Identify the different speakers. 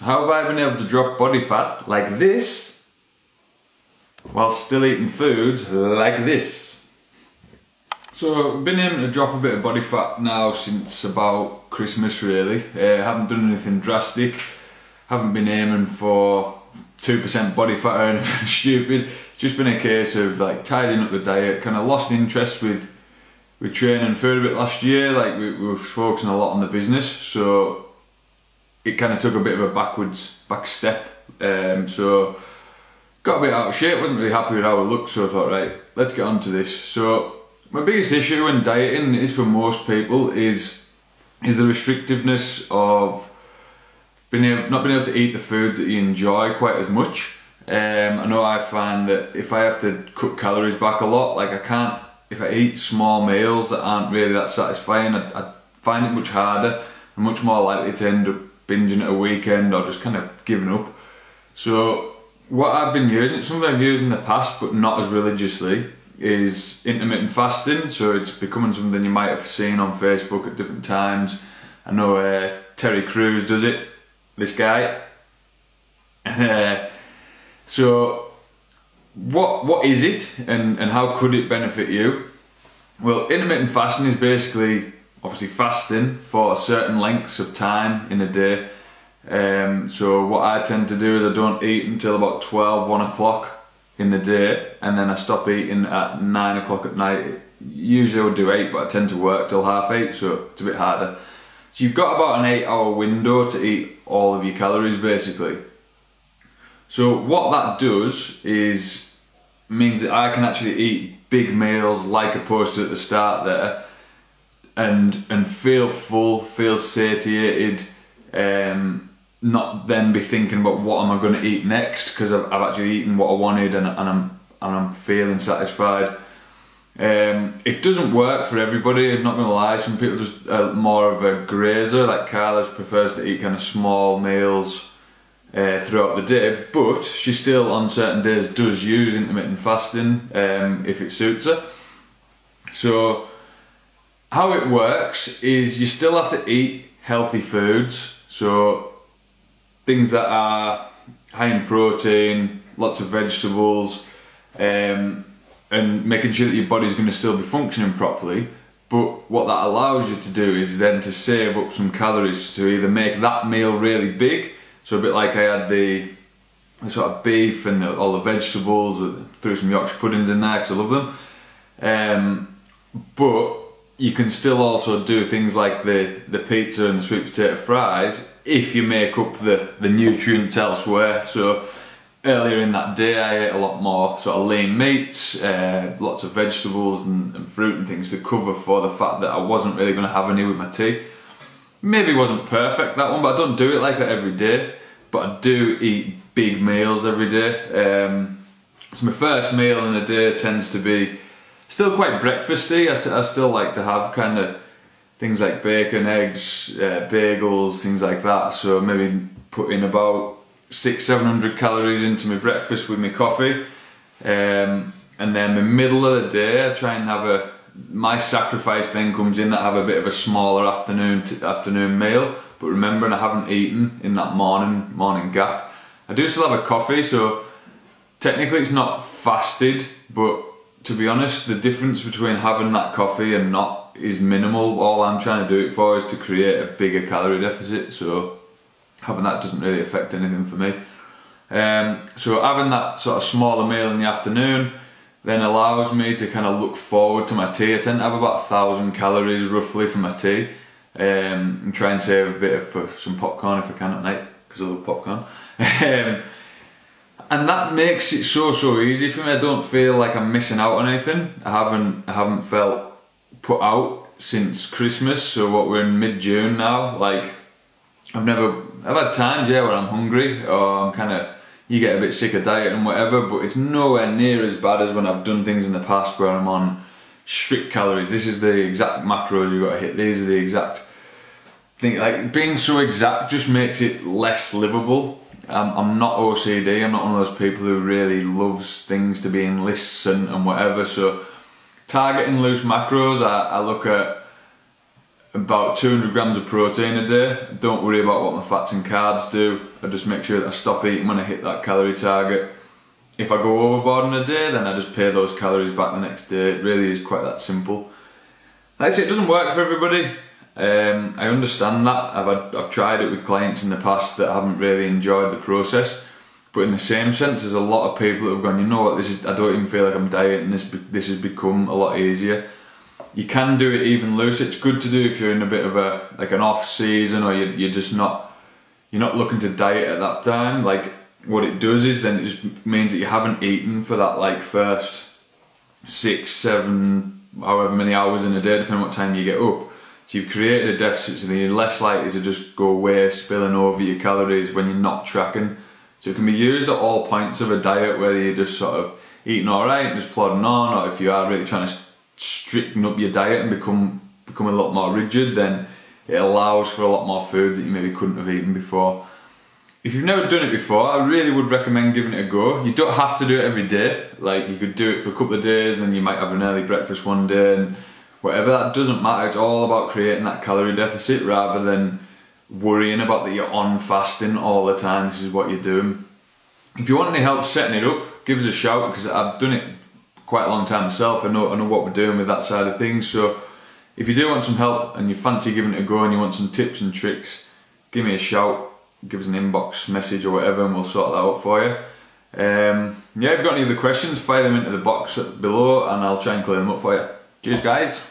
Speaker 1: How have I been able to drop body fat like this while still eating foods like this? So I've been aiming to drop a bit of body fat now since about Christmas really. Haven't done anything drastic, haven't been aiming for 2% body fat or anything stupid. It's just been a case of like tidying up the diet, kind of lost interest with training and food a bit last year. Like we were focusing a lot on the business, so it kind of took a bit of a back step. So got a bit out of shape, wasn't really happy with how I looked, so I thought, right, let's get on to this. So my biggest issue in dieting is for most people is the restrictiveness of not being able to eat the foods that you enjoy quite as much. I know I find that if I have to cut calories back a lot, like I can't, if I eat small meals that aren't really that satisfying, I find it much harder. I'm much more likely to end up binging at a weekend or just kind of giving up. So what I've been using, it's something I've used in the past but not as religiously, is intermittent fasting. So it's becoming something you might have seen on Facebook at different times. I know Terry Crews does it, this guy. So what is it and how could it benefit you? Well, intermittent fasting is basically obviously fasting for certain lengths of time in a day. So what I tend to do is I don't eat until about 12, 1 o'clock in the day, and then I stop eating at 9 o'clock at night. Usually I would do 8, but I tend to work till 8:30, so it's a bit harder. So you've got about an 8-hour window to eat all of your calories basically. So what that does is means that I can actually eat big meals like I posted at the start there, and feel full, feel satiated, not then be thinking about what am I going to eat next, because I've actually eaten what I wanted and I'm feeling satisfied. It doesn't work for everybody, I'm not going to lie. Some people just are more of a grazer, like Carla prefers to eat kind of small meals throughout the day, but she still on certain days does use intermittent fasting if it suits her. So how it works is you still have to eat healthy foods, so things that are high in protein, lots of vegetables, and making sure that your body's going to still be functioning properly. But what that allows you to do is then to save up some calories to either make that meal really big, so a bit like I had the sort of beef and all the vegetables, threw some Yorkshire puddings in there because I love them. But you can still also do things like the pizza and the sweet potato fries if you make up the nutrients elsewhere. So earlier in that day I ate a lot more sort of lean meats, lots of vegetables and fruit and things to cover for the fact that I wasn't really going to have any with my tea. Maybe it wasn't perfect, that one, but I don't do it like that every day. But I do eat big meals every day. So my first meal in the day tends to be still quite breakfasty. I still like to have kind of things like bacon, eggs, bagels, things like that. So maybe put in about 600-700 calories into my breakfast with my coffee. And then the middle of the day I try and have my sacrifice then comes in that I have a bit of a smaller afternoon meal. But remembering I haven't eaten in that morning gap. I do still have a coffee, so technically it's not fasted, but to be honest, the difference between having that coffee and not is minimal. All I'm trying to do it for is to create a bigger calorie deficit, so having that doesn't really affect anything for me. So having that sort of smaller meal in the afternoon then allows me to kind of look forward to my tea. I tend to have about 1,000 calories roughly for my tea, and try and save a bit for some popcorn if I can at night, because I love popcorn. And that makes it so easy for me. I don't feel like I'm missing out on anything. I haven't felt put out since Christmas, so what, we're in mid-June now. Like I've had times where I'm hungry or I'm kind of, you get a bit sick of diet and whatever, but it's nowhere near as bad as when I've done things in the past where I'm on strict calories. This is the exact macros you've got to hit. These are the exact thing. Like being so exact just makes it less livable. I'm not OCD. I'm not one of those people who really loves things to be in lists and whatever. So targeting loose macros, I look at about 200 grams of protein a day. Don't worry about what my fats and carbs do. I just make sure that I stop eating when I hit that calorie target. If I go overboard in a day, then I just pay those calories back the next day. It really is quite that simple. Like I say, it doesn't work for everybody. I understand that. I've tried it with clients in the past that haven't really enjoyed the process. But in the same sense, there's a lot of people that have gone, you know what, I don't even feel like I'm dieting, this has become a lot easier. You can do it even looser. It's good to do if you're in a bit of an off season, or you're not looking to diet at that time. Like, what it does is then it just means that you haven't eaten for that like first 6, 7, however many hours in a day, depending on what time you get up. So you've created a deficit, so then you're less likely to just go waste, spilling over your calories when you're not tracking. So it can be used at all points of a diet, whether you're just sort of eating alright and just plodding on, or if you are really trying to straighten up your diet and become a lot more rigid, then it allows for a lot more food that you maybe couldn't have eaten before. If you've never done it before, I really would recommend giving it a go. You don't have to do it every day. Like, you could do it for a couple of days, and then you might have an early breakfast one day, and whatever, that doesn't matter. It's all about creating that calorie deficit rather than worrying about that you're on fasting all the time. This is what you're doing. If you want any help setting it up, give us a shout, because I've done it quite a long time myself. I know what we're doing with that side of things. So if you do want some help and you fancy giving it a go and you want some tips and tricks, give me a shout, give us an inbox message or whatever, and we'll sort that out for you. Yeah, if you've got any other questions, fire them into the box below and I'll try and clear them up for you. Cheers guys.